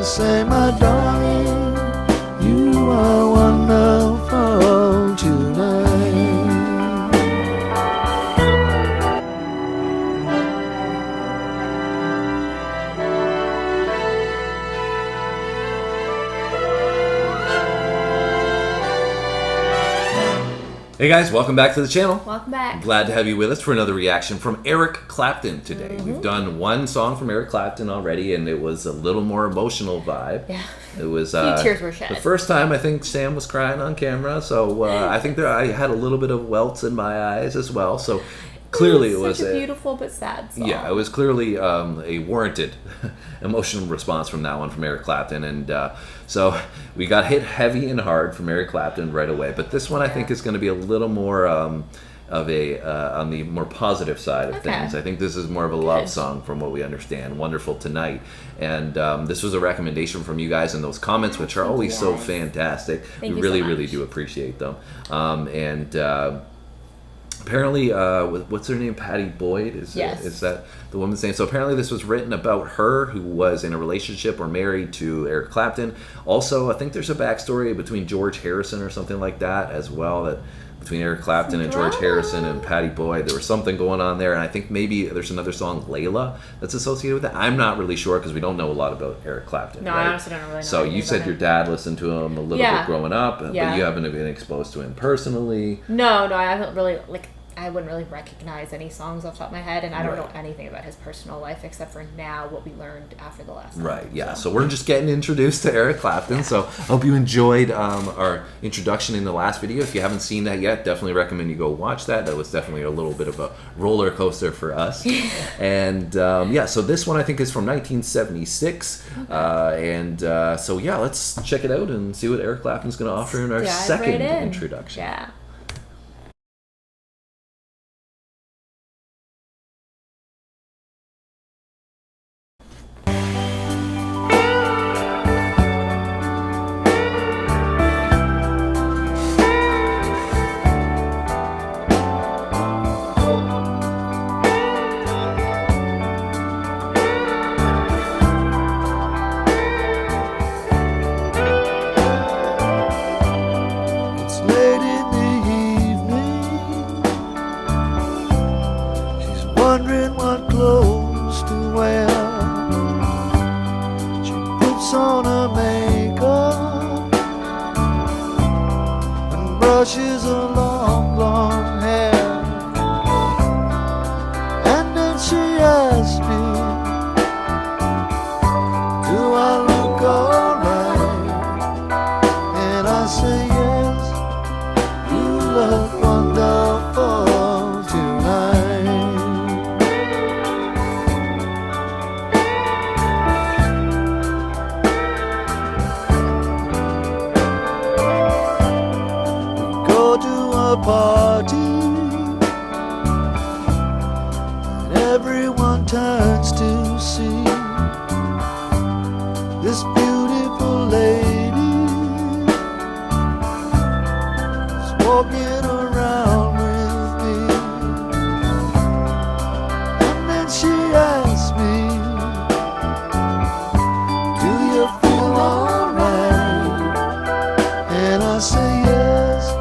say, my darling, you are wonderful tonight. Hey guys, welcome back to the channel. Welcome back. Glad to have you with us for another reaction from Eric Clapton today. We've done one song from Eric Clapton already, and it was a little more emotional vibe. Yeah. It was a few tears were shed. The first time I think Sam was crying on camera, so I think I had a little bit of welts in my eyes as well. So clearly it was such a beautiful but sad song. Yeah, it was clearly a warranted emotional response from that one from Eric Clapton, and so we got hit heavy and hard from Eric Clapton right away. But this one I think is going to be a little more of a on the more positive side of things. I think this is more of a love song from what we understand. Wonderful Tonight, and this was a recommendation from you guys in those comments, which are always so fantastic. We really do appreciate them, and. Apparently, what's her name? Patty Boyd? Is that the woman's name? So apparently this was written about her, who was in a relationship or married to Eric Clapton. Also, I think there's a backstory between George Harrison or something like that as well, that between Eric Clapton and George Harrison and Patty Boyd, there was something going on there. And I think maybe there's another song, Layla, that's associated with that. I'm not really sure because we don't know a lot about Eric Clapton. No, right? I honestly don't really know. So you said your dad listened to him a little bit growing up, but you haven't been exposed to him personally. No, I haven't really, I wouldn't really recognize any songs off the top of my head, and I don't know anything about his personal life except for now what we learned after the last Right, album, yeah. So we're just getting introduced to Eric Clapton. So hope you enjoyed our introduction in the last video. If you haven't seen that yet, definitely recommend you go watch that. That was definitely a little bit of a roller coaster for us. And so this one I think is from 1976. So let's check it out and see what Eric Clapton's going to offer in our second introduction. Yeah. Wondering what clothes to wear. She puts on her makeup and brushes her long hair, and then she asks me, do I look alright? And I say yes, you look wonderful tonight. Party, and everyone turns to see this beautiful lady is walking around with me, and then she asks me, do you feel alright? And I say yes,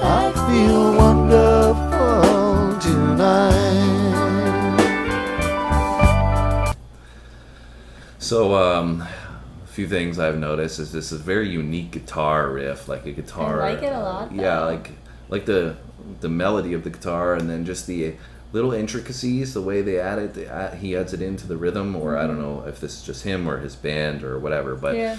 I feel wonderful tonight. So, a few things I've noticed is this is a very unique guitar riff, like a guitar. I like it a lot. Yeah, like the melody of the guitar, and then just the little intricacies, the way they add it. He adds it into the rhythm, or I don't know if this is just him or his band or whatever. But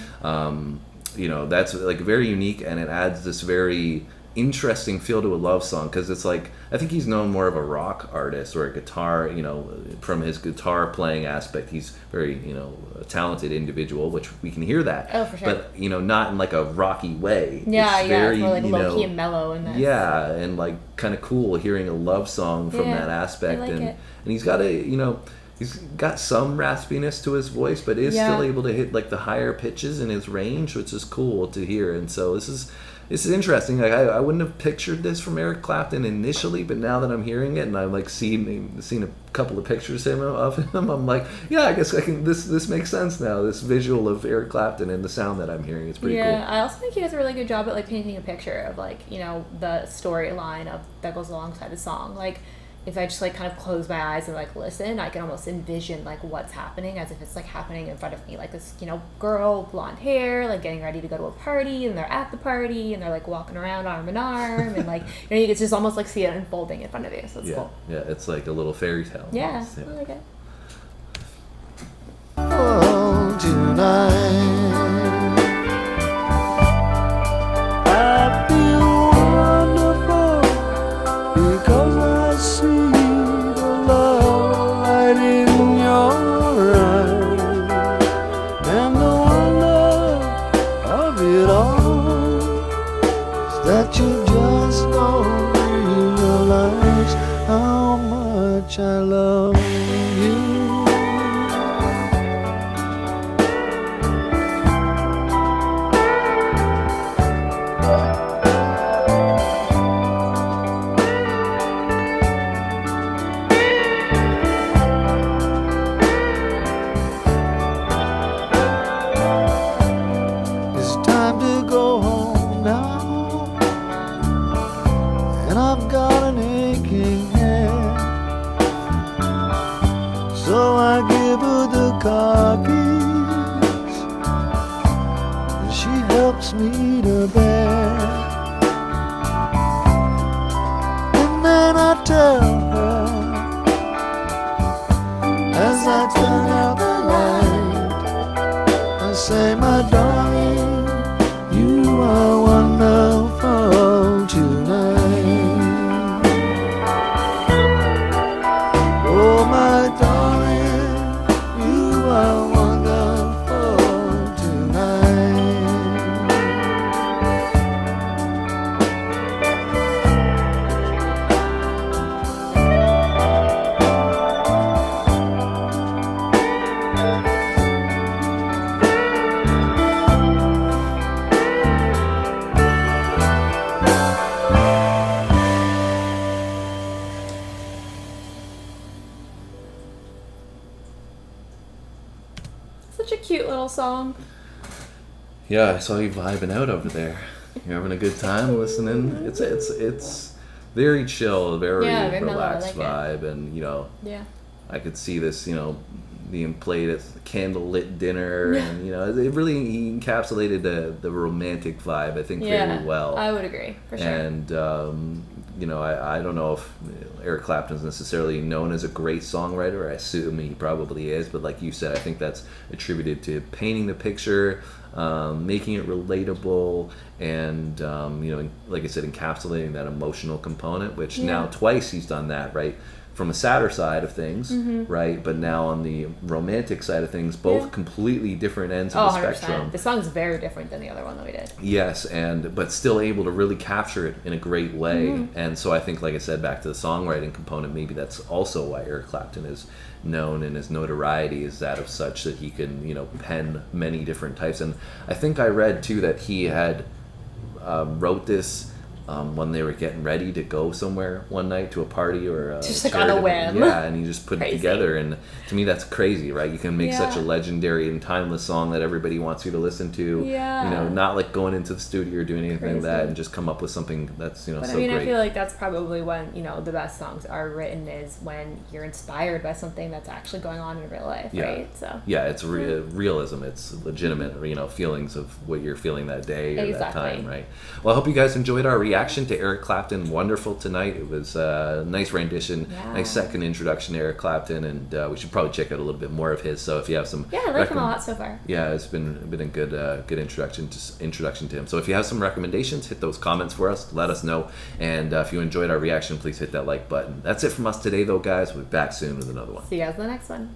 that's like very unique, and it adds this very interesting feel to a love song, because it's like, I think he's known more of a rock artist or a guitar, from his guitar playing aspect. He's very, a talented individual, which we can hear that. Oh, for sure. But, not in like a rocky way. Yeah, it's very, it's more like low-key and mellow in this. Yeah, and like kind of cool hearing a love song from that aspect. I like it. And he's got he's got some raspiness to his voice, but is still able to hit like the higher pitches in his range, which is cool to hear. And so this is this is interesting. Like I wouldn't have pictured this from Eric Clapton initially, but now that I'm hearing it and I've like seen a couple of pictures of him, I'm like, yeah, I guess I can. This makes sense now. This visual of Eric Clapton and the sound that I'm hearing, it's pretty cool. Yeah, I also think he does a really good job at like painting a picture of like, you know, the storyline of that goes alongside the song. Like, if I just like kind of close my eyes and like listen, I can almost envision like what's happening as if it's like happening in front of me. Like this, you know, girl, blonde hair, like getting ready to go to a party, and they're at the party and they're like walking around arm in arm, and like, you know, you can just almost like see it unfolding in front of you. So it's cool. Yeah, it's like a little fairy tale. Yeah, I like it. Oh, tonight I feel wonderful because I see the love light in your eyes, and the wonder of it all is that you just don't realize how much I love you. So I give her the car keys, and she helps me to bed. And then I tell her, as I turn out the light, I say, my darling, you are wonderful tonight. Oh, my darling, you are wonderful tonight. Such a cute little song. Yeah, I saw you vibing out over there. You're having a good time listening. It's very chill, very Yeah, very mellow. I relaxed like vibe, and you know, Yeah. I could see this, you know, being played at candlelit dinner, and you know, it really he encapsulated the romantic vibe, I think, very well. I would agree, for sure. And you know, I don't know if Eric Clapton's necessarily known as a great songwriter. I assume he probably is, but like you said, I think that's attributed to painting the picture, making it relatable, and you know, like I said, encapsulating that emotional component. Which now twice he's done that, right? From a sadder side of things, right? But now on the romantic side of things, both completely different ends of the 100%. spectrum. The song's very different than the other one that we did. Yes, but still able to really capture it in a great way. And so I think, like I said, back to the songwriting component, maybe that's also why Eric Clapton is known, and his notoriety is that of such that he can, you know, pen many different types. And I think I read too that he had wrote this when they were getting ready to go somewhere one night to a party or just like on a whim. Yeah, and he just put Crazy. it together, and to me that's crazy, right? You can make such a legendary and timeless song that everybody wants you to listen to. Yeah. You know, not like going into the studio or doing anything like that, Crazy. and just come up with something that's, you know, But so I mean, great. I feel like that's probably when, you know, the best songs are written, is when you're inspired by something that's actually going on in real life, right? So yeah, it's realism. It's legitimate, you know, feelings of what you're feeling that day or that time, right? Well, I hope you guys enjoyed our reaction to Eric Clapton. Wonderful tonight. It was a nice rendition, nice second introduction to Eric Clapton, and we should probably check out a little bit more of his. So if you have some, I like him a lot so far. Yeah, it's been a good introduction to him. So if you have some recommendations, hit those comments for us. Let us know, and if you enjoyed our reaction, please hit that like button. That's it from us today, though, guys. We'll be back soon with another one. See you guys in the next one.